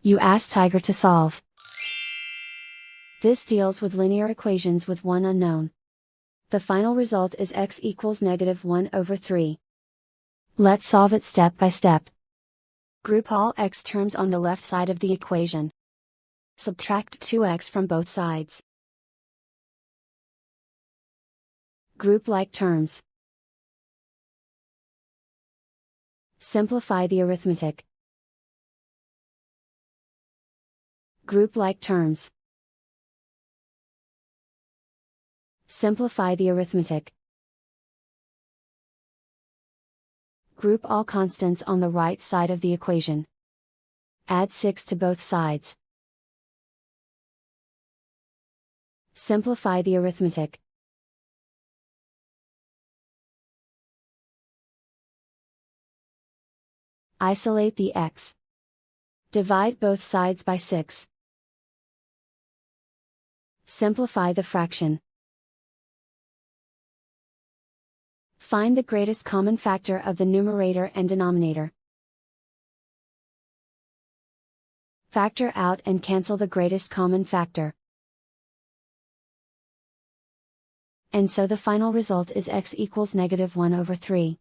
You ask Tiger to solve. This deals with linear equations with one unknown. The final result is x equals -1/3. Let's solve it step by step. Group all x terms on the left side of the equation. Subtract 2x from both sides. Group like terms. Simplify the arithmetic. Group like terms. Simplify the arithmetic. Group all constants on the right side of the equation. Add 6 to both sides. Simplify the arithmetic. Isolate the x. Divide both sides by 6. Simplify the fraction. Find the greatest common factor of the numerator and denominator. Factor out and cancel the greatest common factor. And so the final result is x equals -1/3.